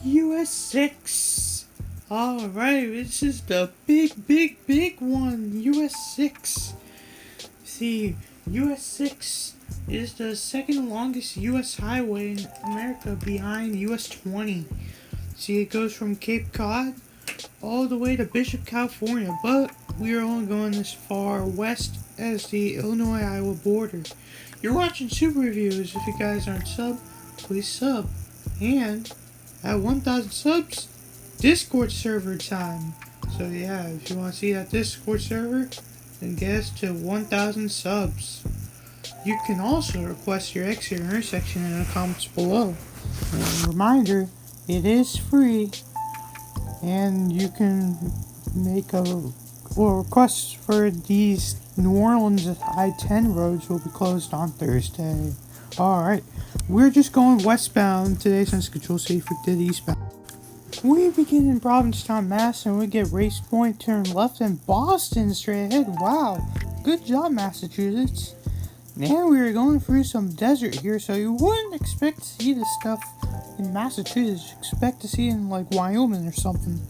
US 6. Alright, this is the big one. US 6. See, US 6 is the second longest US highway in America behind US 20. See, it goes from Cape Cod all the way to Bishop, California, but we are only going as far west as the Illinois-Iowa border. You're watching Super Reviews. If you guys aren't sub, please sub. And at 1,000 subs, Discord server time. So yeah, if you want to see that Discord server, then get us to 1,000 subs. You can also request your exit or intersection in the comments below. And a reminder, it is free, and you can make a request for these New Orleans I-10 roads will be closed on Thursday. Alright, we're just going westbound today since Control Safe did eastbound. We begin in Provincetown, Mass, and we get Race Point, turn left, and Boston straight ahead. Wow, good job, Massachusetts. And we are going through some desert here, so you wouldn't expect to see this stuff in Massachusetts. You expect to see it in like Wyoming or something.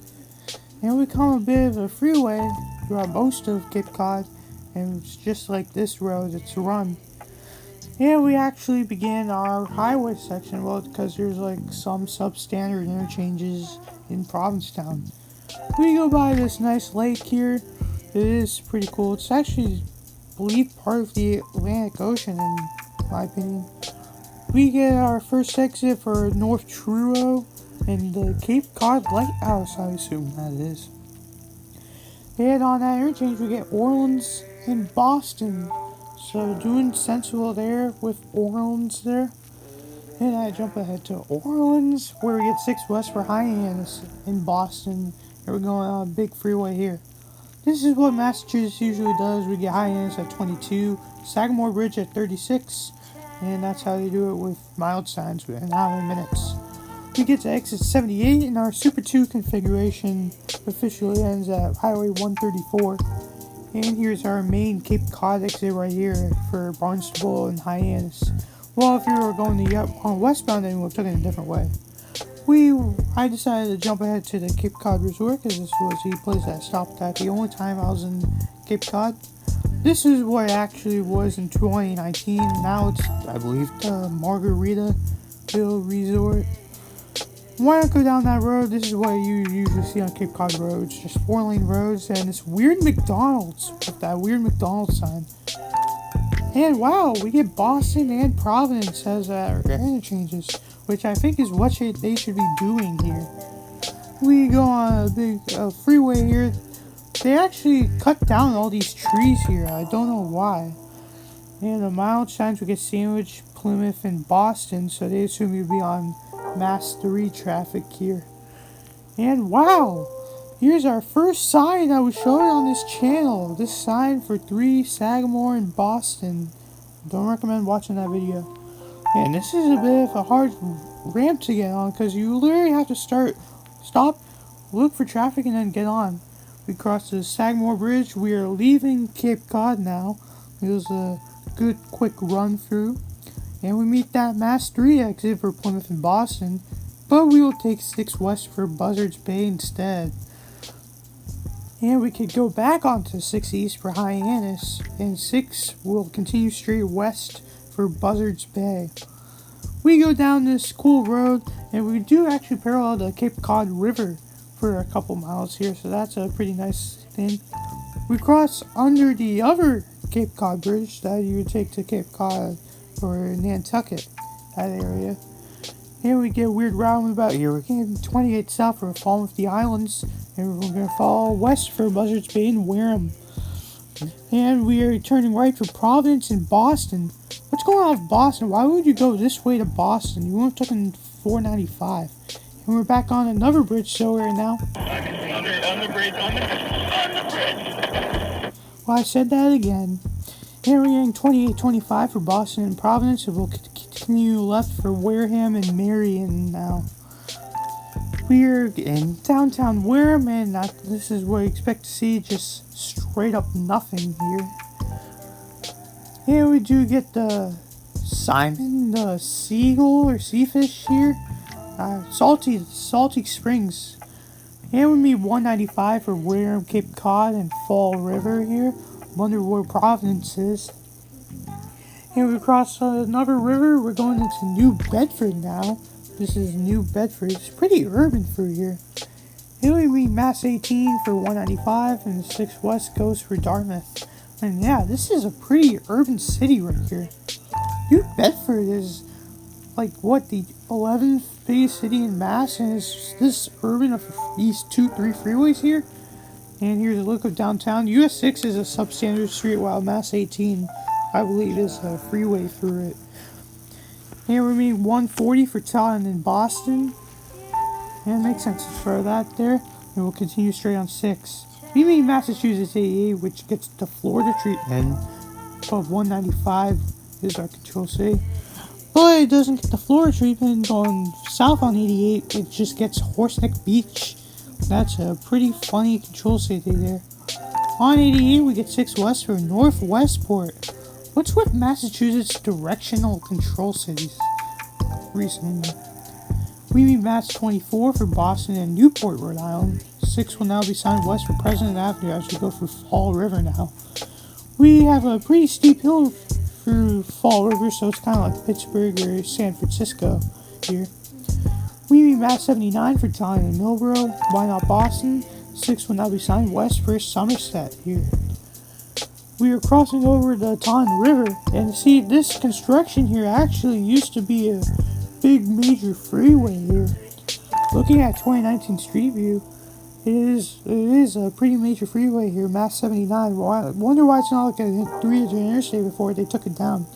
And we come a bit of a freeway throughout most of Cape Cod, and it's just like this road, it's run. And we actually begin our highway section, well, because there's like some substandard interchanges in Provincetown. We go by this nice lake here. It is pretty cool. It's actually, I believe, part of the Atlantic Ocean, in my opinion. We get our first exit for North Truro and the Cape Cod Lighthouse, I assume that is. And on that interchange, we get Orleans and Boston. So doing sensible there with Orleans there. And I jump ahead to Orleans, where we get 6 west for Hyannis in Boston. And we're going on a big freeway here. This is what Massachusetts usually does. We get Hyannis at 22, Sagamore Bridge at 36, and that's how they do it with mild signs in hour minutes. We get to exit 78, and our Super 2 configuration officially ends at Highway 134. And here's our main Cape Cod exit right here for Barnstable and Hyannis. Well, if you were going on westbound, then we would have taken it a different way. I decided to jump ahead to the Cape Cod Resort because this was the place that I stopped at the only time I was in Cape Cod. This is what it actually was in 2019. Now it's, I believe, the Margaritaville Resort. Why not go down that road? This is what you usually see on Cape Cod roads. Just 4-lane roads and this weird McDonald's with that weird McDonald's sign. And wow, we get Boston and Providence as our interchanges, which I think is what they should be doing here. We go on a big freeway here. They actually cut down all these trees here. I don't know why. And the mild signs, we get Sandwich, Plymouth, and Boston, so they assume you'd be on Mass 3 traffic here. And wow, here's our first sign that was shown on this channel. This sign for 3 Sagamore and Boston. Don't recommend watching that video. And this is a bit of a hard ramp to get on because you literally have to stop, look for traffic, and then get on. We crossed the Sagamore Bridge. We are leaving Cape Cod now. It was a good quick run through. And we meet that Mass 3 exit for Plymouth and Boston, but we will take 6 west for Buzzards Bay instead. And we could go back onto 6 east for Hyannis, and 6 will continue straight west for Buzzards Bay. We go down this cool road, and we do actually parallel the Cape Cod River for a couple miles here, so that's a pretty nice thing. We cross under the other Cape Cod Bridge that you would take to Cape Cod or Nantucket, that area. And we get a weird roundabout here. We're getting 28 south for Falmouth the Islands, and we're going to fall west for Buzzards Bay and Wareham. And we are turning right for Providence and Boston. What's going on with Boston? Why would you go this way to Boston? You would have taken 495. And we're back on another bridge, so we're now on the bridge. Well, I said that again. And we're getting 2825 for Boston and Providence, and we'll continue left for Wareham and Marion now. We're in downtown Wareham, and this is what you expect to see, just straight up nothing here. And we do get the Simon the Seagull or Seafish here. Salty Springs. And we meet 195 for Wareham, Cape Cod, and Fall River here. Wonder where Providence is. And we cross another river. We're going into New Bedford now. This is New Bedford. It's pretty urban for here. Here we meet Mass 18 for 195 and 6 West Coast for Dartmouth. And yeah, this is a pretty urban city right here. New Bedford is like the 11th biggest city in Mass, and it's this urban of these 2-3 freeways here. And here's a look of downtown. US 6 is a substandard street, while Mass 18, I believe, is a freeway through it. And we meet 140 for Taunton in Boston. And it makes sense for that there. And we'll continue straight on 6. We meet Massachusetts 88, which gets the Florida treatment of 195 is our control city. But it doesn't get the Florida treatment going south on 88. It just gets Horseneck Beach. That's a pretty funny control city there. On 88, we get 6 West for North Westport. What's with Massachusetts directional control cities recently? We meet Mass 24 for Boston and Newport, Rhode Island. 6 will now be signed west for President Avenue as we go through Fall River now. We have a pretty steep hill through Fall River, so it's kind of like Pittsburgh or San Francisco here. We meet Mass 79 for Taunton and Millboro. Why not Boston? 6 will now be signed west for Somerset here. We are crossing over the Taunton River, and see, this construction here actually used to be a big major freeway here. Looking at 2019 Street View, it is a pretty major freeway here, Mass 79. I wonder why it's not like a 3-digit interstate before they took it down.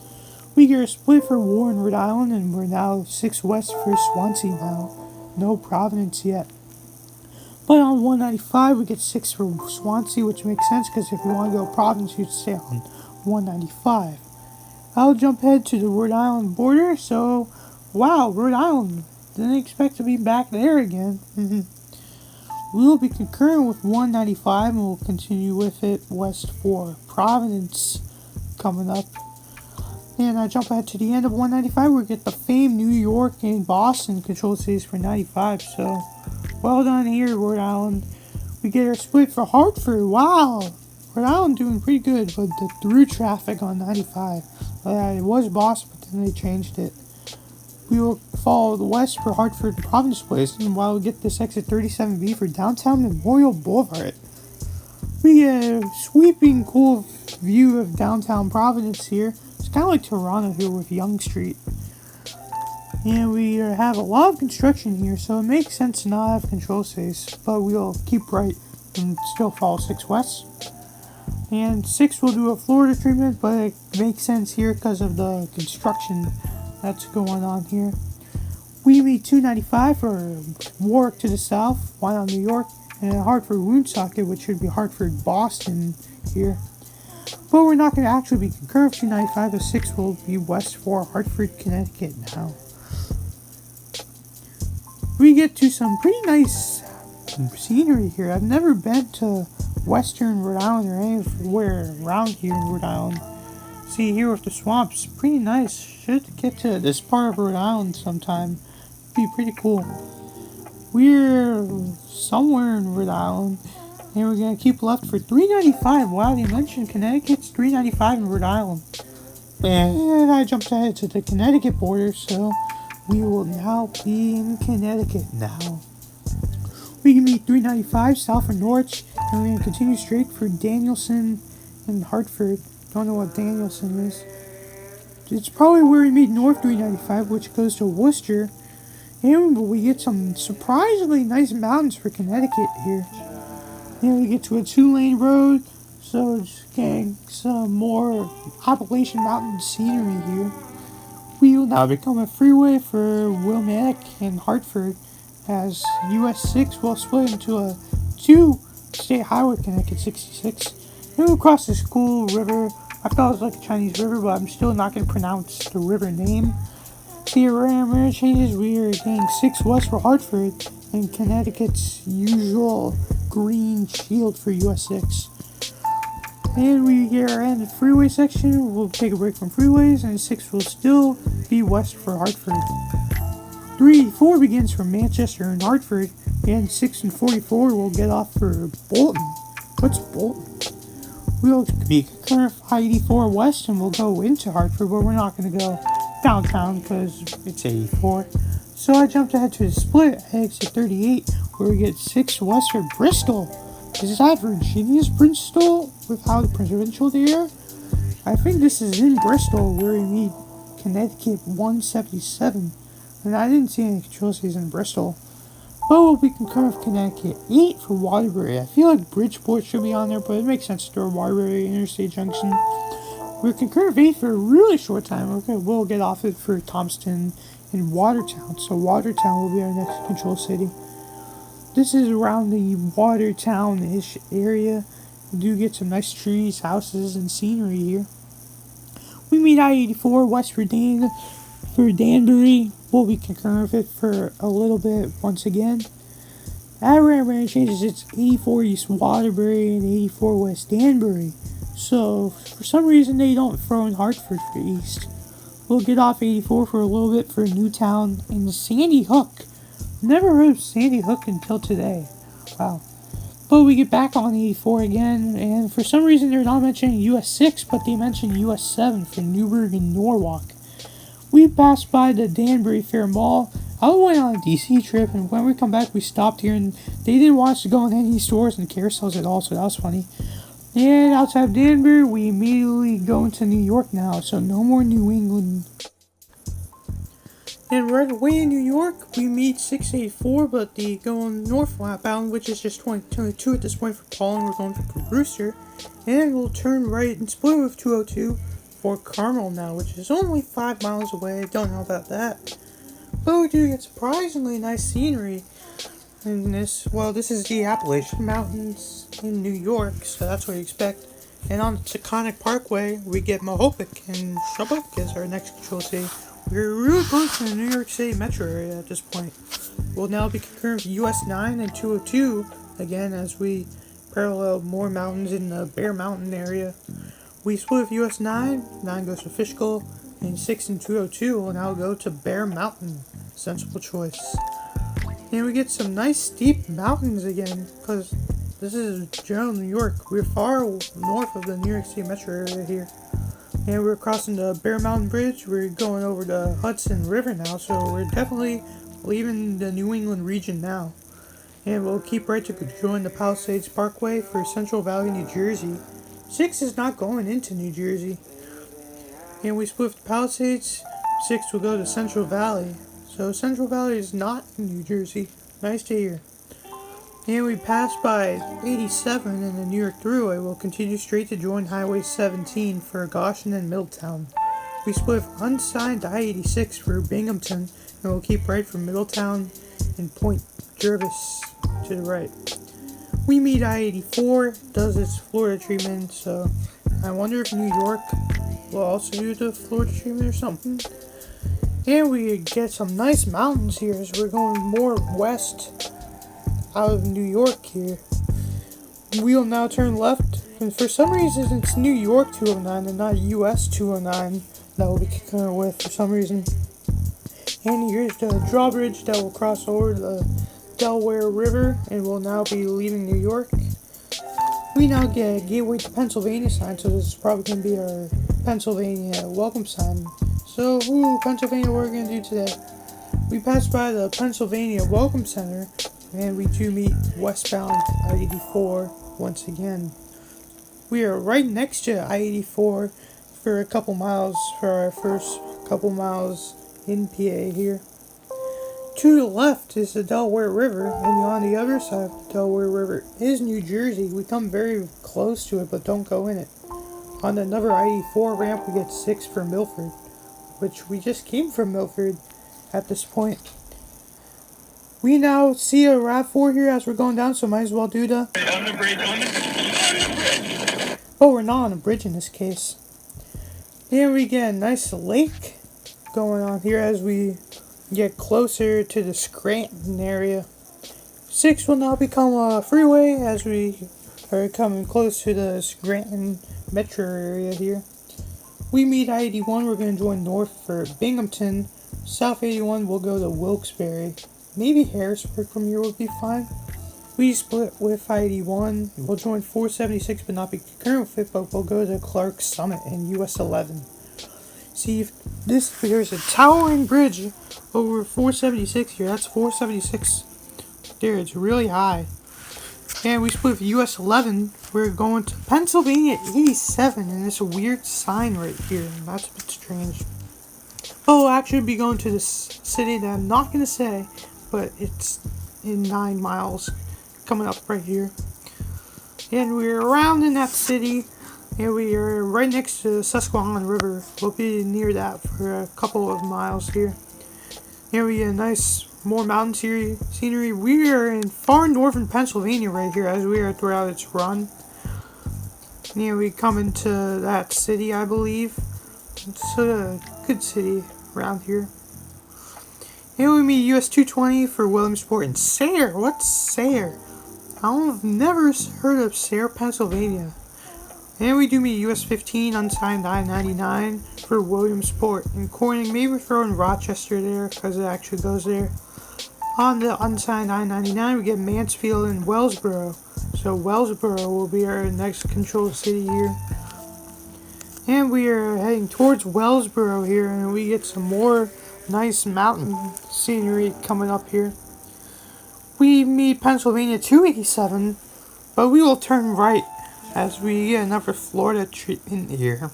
We get a split for Warren, Rhode Island, and we're now 6 West for Swansea now. No Providence yet. But on 195, we get 6 for Swansea, which makes sense because if you want to go Providence, you'd stay on 195. I'll jump ahead to the Rhode Island border, so wow, Rhode Island. Didn't expect to be back there again. We will be concurrent with 195 and we'll continue with it west for Providence coming up. And I jump ahead to the end of 195 where we get the famed New York and Boston control cities for 95. So, well done here, Rhode Island. We get our split for Hartford. Wow! Rhode Island doing pretty good with the through traffic on 95. It was Boston, but then they changed it. We will follow the west for Hartford Providence Place, and while we get this exit 37B for downtown Memorial Boulevard. We get a sweeping, cool view of downtown Providence here. It's kind of like Toronto here with Yonge Street. And we have a lot of construction here, so it makes sense to not have control cities, but we'll keep right and still follow 6 West. And 6 will do a Florida treatment, but it makes sense here because of the construction that's going on here. We meet 295 for Warwick to the south, why not New York, and Hartford Woonsocket, which should be Hartford Boston here. But we're not going to actually be concurrent with 295, as 6 will be west for Hartford, Connecticut now. We get to some pretty nice scenery here. I've never been to western Rhode Island or anywhere around here in Rhode Island. See here with the swamps, pretty nice. Should get to this part of Rhode Island sometime. Be pretty cool. We're somewhere in Rhode Island, and we're gonna keep left for 395. Wow, they mentioned Connecticut's 395 in Rhode Island. And I jumped ahead to the Connecticut border, so we will now be in Connecticut now. We can meet 395 south for Norwich, and we're gonna continue straight for Danielson and Hartford. Don't know what Danielson is. It's probably where we meet North 395, which goes to Worcester. And we get some surprisingly nice mountains for Connecticut here. And we get to a 2-lane road, so just getting some more Appalachian Mountain scenery here. We will now become a freeway for Wilmette and Hartford, as US 6 will split into a 2-state highway, Connecticut 66. Then we'll cross this cool river. I thought it was like a Chinese river, but I'm still not going to pronounce the river name. See, around changes, we are getting 6 West for Hartford and Connecticut's usual green shield for US 6. And we get our end of the freeway section. We'll take a break from freeways, and 6 will still be west for Hartford. 384 begins from Manchester and Hartford, and 6 and 44 will get off for Bolton. What's Bolton? We'll be concurrent I-84 West and we'll go into Hartford, but we're not going to go downtown because it's 84. So I jumped ahead to the split at exit 38 where we get 6 west for Bristol. Is that Virginia's Bristol without the provincial there? I think this is in Bristol where we meet Connecticut 177. And I didn't see any control cities in Bristol. But we'll be concurrent with Connecticut 8 for Waterbury. I feel like Bridgeport should be on there, but it makes sense to throw Waterbury Interstate Junction. We're concurrent with 8 for a really short time. Okay, we'll get off it for Thompson and Watertown. So Watertown will be our next control city. This is around the Watertown-ish area. We do get some nice trees, houses, and scenery here. We meet I-84 west for Danbury. We'll be concurrent with it for a little bit once again. Aberrant changes its 84 East Waterbury and 84 West Danbury. So, for some reason, they don't throw in Hartford for East. We'll get off 84 for a little bit for Newtown and Sandy Hook. Never heard of Sandy Hook until today. Wow. But we get back on 84 again, and for some reason they're not mentioning US 6, but they mention US 7 for Newburgh and Norwalk. We passed by the Danbury Fair Mall. I went on a DC trip, and when we come back, we stopped here, and they didn't want us to go in any stores and carousels at all, so that was funny. And outside of Danbury, we immediately go into New York now, so no more New England. And right away in New York, we meet 684, but the going northbound, which is just 22 at this point for Paul, and we're going for Brewster. And we'll turn right and split with 202 for Carmel now, which is only 5 miles away. Don't know about that. But we do get surprisingly nice scenery in this. Well, this is the Appalachian Mountains in New York, so that's what you expect. And on the Taconic Parkway, we get Mahopac and Shubuck as our next control city. We're really close to the New York City metro area at this point. We'll now be concurrent with US 9 and 202 again as we parallel more mountains in the Bear Mountain area. We split with US 9 goes to Fishkill, and 6 and 202 will now go to Bear Mountain. Sensible choice. And we get some nice steep mountains again because this is general New York. We're far north of the New York City metro area here. And we're crossing the Bear Mountain Bridge. We're going over the Hudson River now, so we're definitely leaving the New England region now. And we'll keep right to join the Palisades Parkway for Central Valley, New Jersey. 6 is not going into New Jersey. And we split with the Palisades. 6 will go to Central Valley. So Central Valley is not in New Jersey. Nice to hear. And we pass by 87 in the New York Thruway. We'll continue straight to join Highway 17 for Goshen and Middletown. We split with unsigned I-86 for Binghamton, and we'll keep right for Middletown and Point Jervis to the right. We meet I-84, does its Florida treatment, so I wonder if New York will also do the Florida treatment or something. And we get some nice mountains here as we're going more west out of New York here. We'll now turn left, and for some reason it's New York 209 and not US 209 that we'll be concurrent with for some reason. And here's the drawbridge that will cross over the Delaware River and will now be leaving New York. We now get a Gateway to Pennsylvania sign, so this is probably going to be our Pennsylvania welcome sign. So, Pennsylvania, what we're going to do today? We pass by the Pennsylvania Welcome Center, and we do meet westbound I-84 once again. We are right next to I-84 for a couple miles for our first couple miles in PA here. To the left is the Delaware River, and on the other side of the Delaware River is New Jersey. We come very close to it, but don't go in it. On another I-84 ramp, we get 6 for Milford, which we just came from Milford at this point. We now see a RAV4 here as we're going down, so might as well do the... On the bridge. Oh, we're not on a bridge in this case. And we get a nice lake going on here as we get closer to the Scranton area. 6 will now become a freeway as we are coming close to the Scranton metro area here. We meet I-81, we're going to join north for Binghamton. South 81 will go to Wilkes-Barre. Maybe Harrisburg from here would be fine. We split with 81. We'll join 476 but not be concurrent with it, but we'll go to Clark Summit in US 11. See, if there's a towering bridge over 476 here. That's 476 there. It's really high. And we split with US 11. We're going to Pennsylvania 87, and there's a weird sign right here. And that's a bit strange. Oh, we'll actually be going to this city that I'm not going to say, but it's in 9 miles coming up right here. And we're around in that city, and we are right next to the Susquehanna River. We'll be near that for a couple of miles here. Here we get a nice, more mountain scenery. We are in far northern Pennsylvania right here as we are throughout its run. And here we come into that city, I believe. It's a good city around here. Here we meet US 220 for Williamsport and Sayre. What's Sayre? I've never heard of Sayre, Pennsylvania. And we do meet US 15 unsigned I-99 for Williamsport and Corning. Maybe we're throwing Rochester there because it actually goes there. On the unsigned I-99 we get Mansfield and Wellsboro. So Wellsboro will be our next control city here. And we are heading towards Wellsboro here, and we get some more nice mountain scenery coming up here. We meet Pennsylvania 287, but we will turn right as we get another Florida treatment here.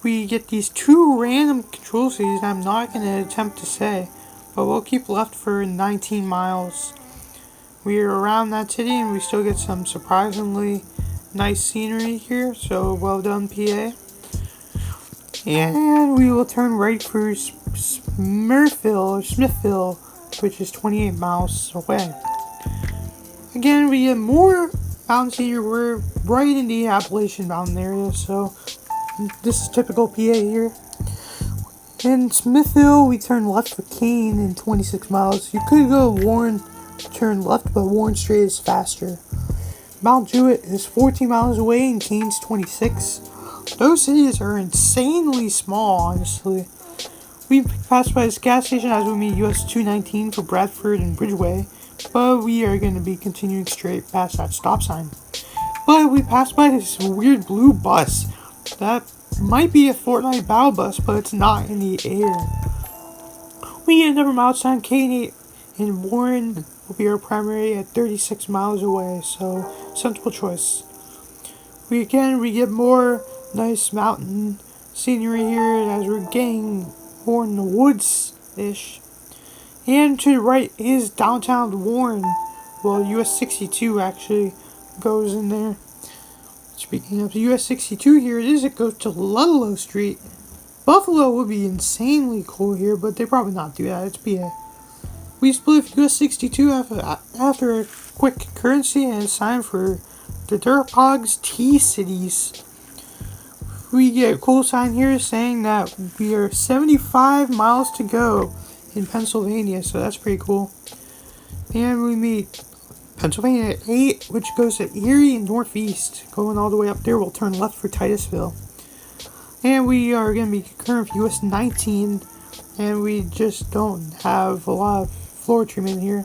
We get these two random control cities I'm not going to attempt to say, but we'll keep left for 19 miles. We are around that city and we still get some surprisingly nice scenery here, so well done, PA. And we will turn right for Smithville, which is 28 miles away. Again, we get more mountains here. We're right in the Appalachian Mountain area, so this is typical PA here. In Smithville, we turn left for Kane in 26 miles. You could go Warren, turn left, but Warren Strait is faster. Mount Jewett is 14 miles away and Kane's 26. Those cities are insanely small, honestly. We pass by this gas station as we meet US 219 for Bradford and Bridgeway, but we are going to be continuing straight past that stop sign. But we pass by this weird blue bus. That might be a Fortnite battle bus, but it's not in the air. We get another mile sign, K8 in Warren will be our primary at 36 miles away, so sensible choice. We get more nice mountain scenery here as we're getting more in the woods-ish. And to the right is downtown Warren. Well, US 62 actually goes in there. Speaking of the US 62 here, it goes to Ludlow Street. Buffalo would be insanely cool here, but they probably not do that. It's PA. We split US 62 after a quick concurrency and it's time for the Dirtpogs T-Cities. We get a cool sign here saying that we are 75 miles to go in Pennsylvania, so that's pretty cool. And we meet Pennsylvania 8, which goes to Erie and Northeast. Going all the way up there, we'll turn left for Titusville. And we are going to be concurrent with US 19, and we just don't have a lot of floor treatment here.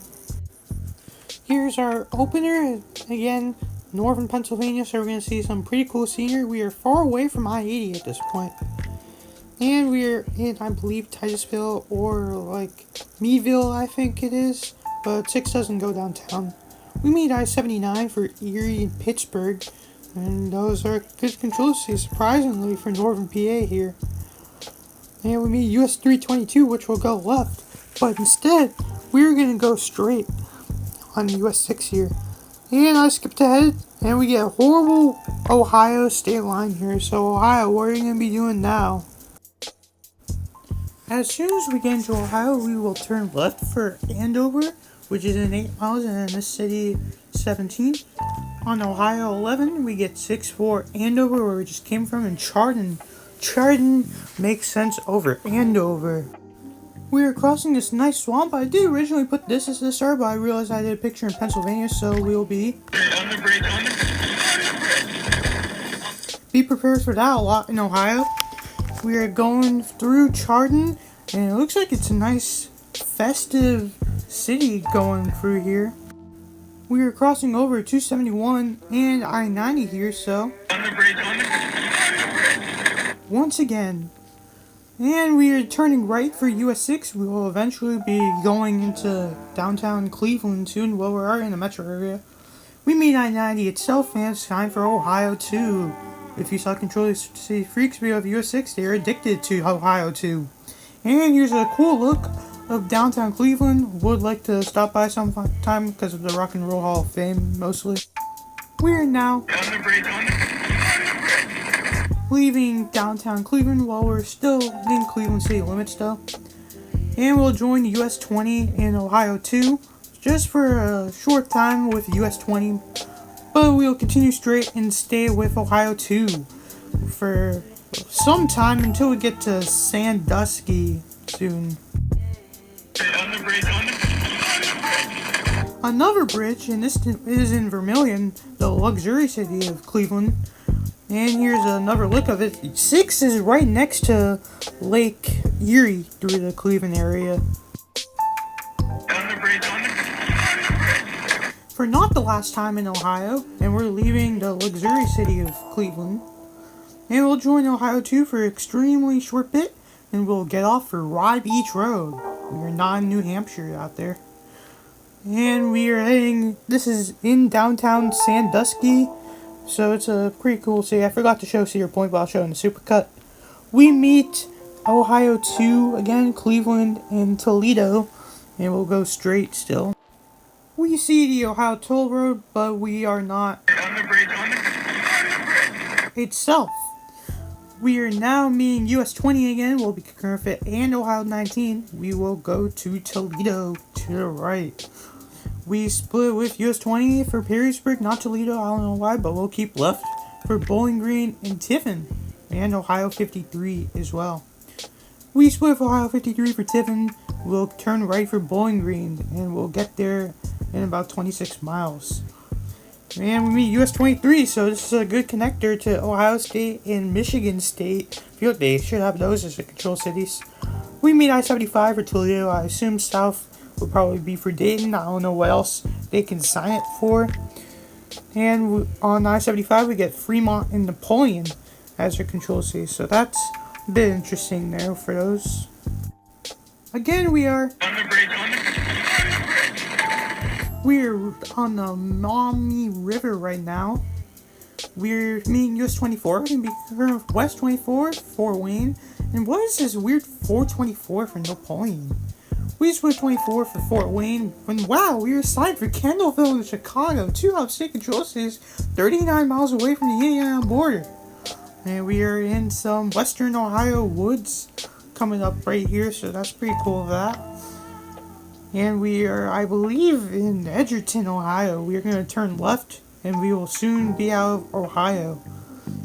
Here's our opener, again, northern Pennsylvania, so we're going to see some pretty cool scenery. We are far away from I-80 at this point. And we're in, I believe, Titusville or like Meadville, I think it is. But 6 doesn't go downtown. We meet I-79 for Erie and Pittsburgh. And those are good control cities, surprisingly, for northern PA here. And we meet US 322, which will go left. But instead, we're going to go straight on US 6 here. And I skipped ahead, and we get a horrible Ohio state line here. So Ohio, what are you going to be doing now? As soon as we get into Ohio, we will turn left for Andover, which is in 8 miles, and in this city 17. On Ohio 11, we get 6 for Andover, where we just came from, and Chardon. Chardon makes sense over Andover. We are crossing this nice swamp. I did originally put this as the start, but I realized I did a picture in Pennsylvania, so we'll be prepared for that a lot in Ohio. We are going through Chardon, And it looks like it's a nice festive city going through here. We are crossing over 271 and I-90 here, so once again. And we are turning right for US 6. We will eventually be going into downtown Cleveland soon. Well, we are in the metro area. We meet I-90 itself, and it's time for Ohio 2. If you saw Control City Freaks video of US 6, they are addicted to Ohio 2. And here's a cool look of downtown Cleveland. Would like to stop by sometime because of the Rock and Roll Hall of Fame, mostly. We are now leaving downtown Cleveland while we're still in Cleveland city limits though. And we'll join US 20 in Ohio 2 just for a short time with US 20. But we'll continue straight and stay with Ohio 2 for some time until we get to Sandusky soon. Another bridge, and this is in Vermilion, the luxury city of Cleveland. And here's another look of it. 6 is right next to Lake Erie through the Cleveland area. For not the last time in Ohio, and we're leaving the luxury city of Cleveland. And we'll join Ohio 2 for an extremely short bit, and we'll get off for Rye Beach Road. We're not in New Hampshire out there. And we are heading, this is in downtown Sandusky. So it's a pretty cool city. I forgot to show Cedar Point, but I'll show in the supercut. We meet Ohio 2 again, Cleveland and Toledo, and we'll go straight still. We see the Ohio Toll Road, but we are not itself. We are now meeting US 20 again. We'll be concurrent fit and Ohio 19. We will go to Toledo to the right. We split with US 20 for Perrysburg, not Toledo, I don't know why, but we'll keep left for Bowling Green and Tiffin, and Ohio 53 as well. We split with Ohio 53 for Tiffin, we'll turn right for Bowling Green, and we'll get there in about 26 miles. And we meet US 23, so this is a good connector to Ohio State and Michigan State. I feel like they should have those as the control cities. We meet I-75 for Toledo, I assume South will probably be for Dayton. I don't know what else they can sign it for. And on I-75 we get Fremont and Napoleon as their control cities. So that's a bit interesting there for those. Again, we're on the Maumee River right now. We're meeting US 24. We're going to be West 24, Fort Wayne. And what is this weird 424 for Napoleon? We split 24 for Fort Wayne, and wow, we were assigned for Kendallville and Chicago, 2 out-of-state control cities, 39 miles away from the Indiana border. And we are in some western Ohio woods coming up right here, so that's pretty cool of that. And we are, I believe, in Edgerton, Ohio. We are going to turn left, and we will soon be out of Ohio.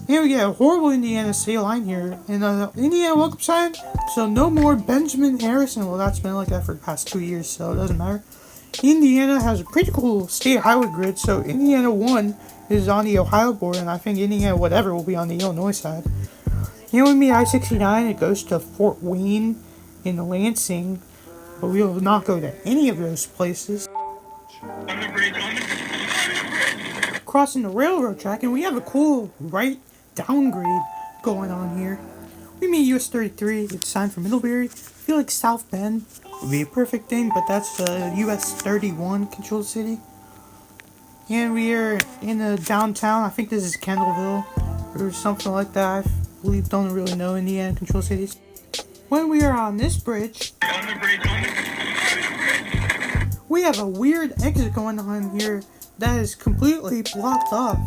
And we get a horrible Indiana state line here, and Indiana welcome sign, so no more Benjamin Harrison. Well, that's been like that for the past 2 years, so it doesn't matter. Indiana has a pretty cool state highway grid, so Indiana 1 is on the Ohio border, and I think Indiana whatever will be on the Illinois side. And we meet I-69, it goes to Fort Wayne in Lansing, but we will not go to any of those places. Crossing the railroad track, and we have a cool right downgrade going on here. We meet US 33, it's signed for Middlebury. I feel like South Bend would be a perfect thing, but that's the US 31 controlled city. And we are in the downtown, I think this is Kendallville, or something like that. I believe, don't really know Indiana control cities. When we are on this bridge, we have a weird exit going on here that is completely blocked off,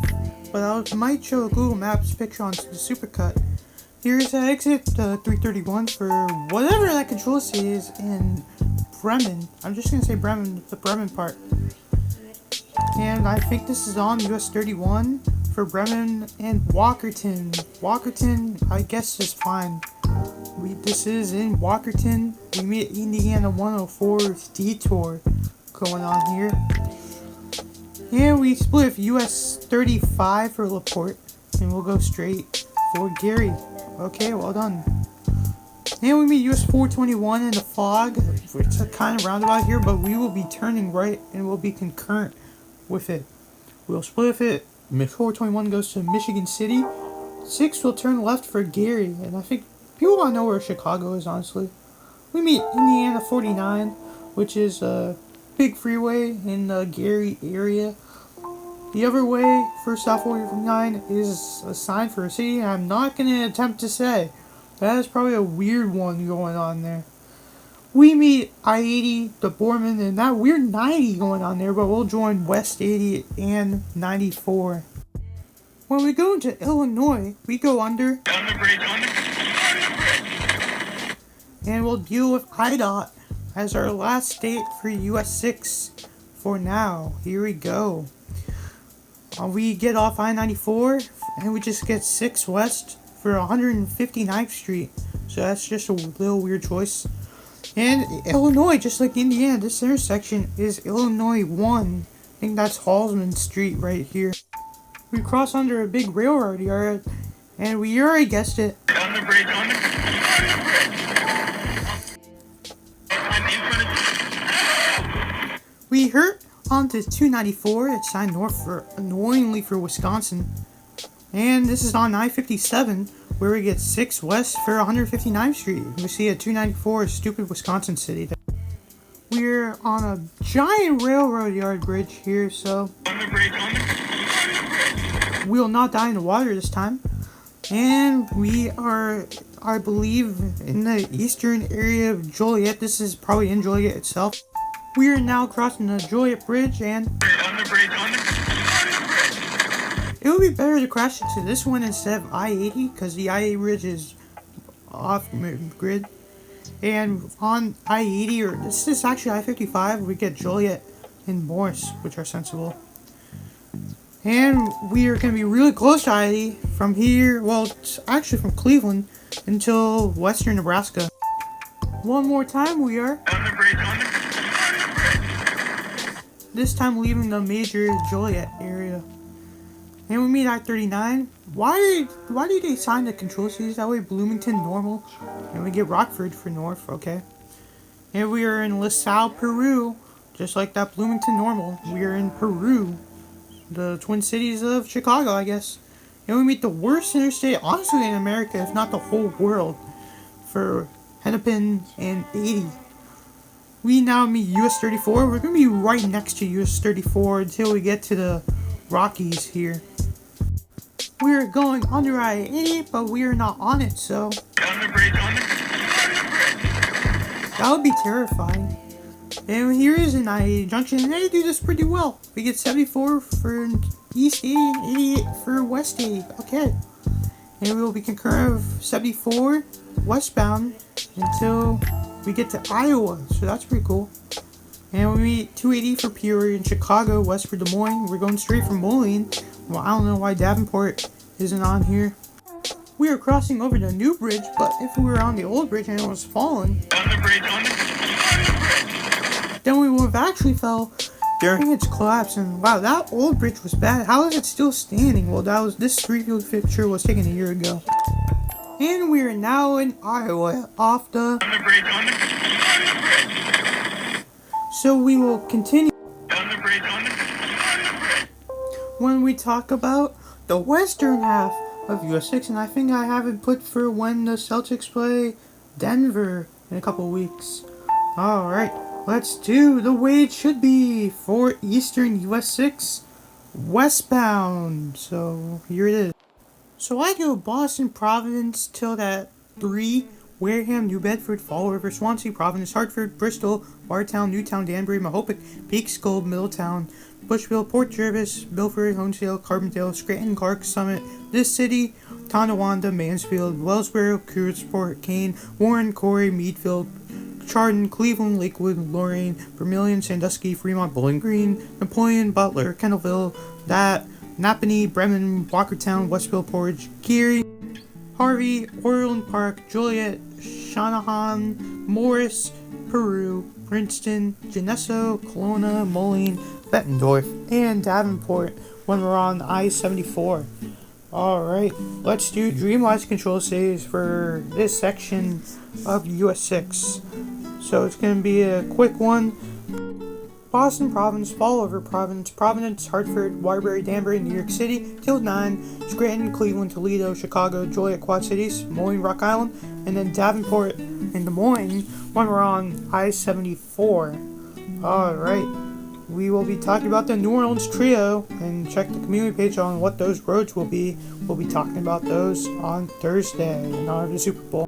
but I might show a Google Maps picture on the supercut. Here's the exit, 331 for whatever that control city is in Bremen. I'm just gonna say Bremen, the Bremen part. And I think this is on US 31 for Bremen and Walkerton. Walkerton, I guess, is fine. This is in Walkerton. We meet Indiana 104's detour going on here. And we split US 35 for LaPorte, and we'll go straight for Gary. Okay, well done. And we meet US 421 in the fog. It's a kind of roundabout here, but we will be turning right and we'll be concurrent with it. We'll split it. 421 goes to Michigan City. 6 will turn left for Gary, and I think people want to know where Chicago is, honestly. We meet Indiana 49, which is a big freeway in the Gary area. The other way for South 49 is a sign for a city I'm not going to attempt to say. That is probably a weird one going on there. We meet I-80, the Borman, and that weird 90 going on there, but we'll join West 80 and 94. When we go into Illinois, we go under and we'll deal with IDOT as our last state for US 6 for now. Here we go. We get off I-94 and we just get 6 west for 159th Street. So that's just a little weird choice. And Illinois, just like Indiana, this intersection is Illinois 1. I think that's Halsman Street right here. We cross under a big railroad yard, and we already guessed it. On the bridge, We hurt onto 294. It's signed north for annoyingly for Wisconsin. And this is on I-57, where we get 6 west for 159th Street. We see a 294, stupid Wisconsin city. We're on a giant railroad yard bridge here, so we will not die in the water this time. And we are, I believe, in the eastern area of Joliet. This is probably in Joliet itself. We are now crossing the Joliet Bridge, and it would be better to crash into this one instead of I-80, because the I-80 bridge is off grid. And on I-80, or this is actually I-55, we get Joliet and Morris, which are sensible. And we are going to be really close to I-80 from here, well, it's actually from Cleveland until western Nebraska. One more time, we are this time leaving the major Joliet area. And we meet I-39. Why do they sign the control cities that way? Bloomington, normal. And we get Rockford for north, okay. And we are in LaSalle, Peru. Just like that Bloomington normal. We are in Peru. The Twin Cities of Chicago, I guess. And we meet the worst interstate, honestly, in America, if not the whole world. For Hennepin and 80. We now meet US 34. We're going to be right next to US 34 until we get to the Rockies here. We're going under I-80, but we are not on it, so that would be terrifying. And here is an I-80 junction, and they do this pretty well. We get 74 for East 80 and 88 for West 80. Okay. And we will be concurrent of 74 westbound until we get to Iowa, so that's pretty cool. And we meet 280 for Peoria and Chicago, west for Des Moines. We're going straight from Moline. Well, I don't know why Davenport isn't on here. We are crossing over the new bridge, but if we were on the old bridge and it was fallen, then we would have actually fell during its collapse. And wow, that old bridge was bad. How is it still standing? Well, this street view picture was taken a year ago. And we are now in Iowa, off the... So we will continue when we talk about the western half of US 6, and I think I have it put for when the Celtics play Denver in a couple weeks. Alright, let's do the way it should be for eastern US 6 westbound. So here it is. So I go Boston, Providence, till that 3, Wareham, New Bedford, Fall River, Swansea, Providence, Hartford, Bristol, Bartown, Newtown, Danbury, Mahopac, Peekskill, Middletown, Bushville, Port Jervis, Milford, Honesdale, Carbondale, Scranton, Clark, Summit, This City, Tonawanda, Mansfield, Wellsboro, Cooksport, Kane, Warren, Corey, Meadville, Chardon, Cleveland, Lakewood, Lorraine, Vermilion, Sandusky, Fremont, Bowling Green, Napoleon, Butler, Kennelville, Napanee, Bremen, Walkertown, Westville, Portage, Geary, Harvey, Orland Park, Joliet, Shanahan, Morris, Peru, Princeton, Geneso, Kelowna, Moline, Bettendorf, and Davenport when we're on I-74. Alright, let's do Dreamwise control saves for this section of US 6. So it's going to be a quick one. Boston Province, Fall River Province, Providence, Hartford, Waterbury, Danbury, New York City, till 9, Scranton, Cleveland, Toledo, Chicago, Joliet, Quad Cities, Des Moines, Rock Island, and then Davenport and Des Moines when we're on I-74. Alright, we will be talking about the New Orleans Trio, and check the community page on what those roads will be. We'll be talking about those on Thursday, not the Super Bowl.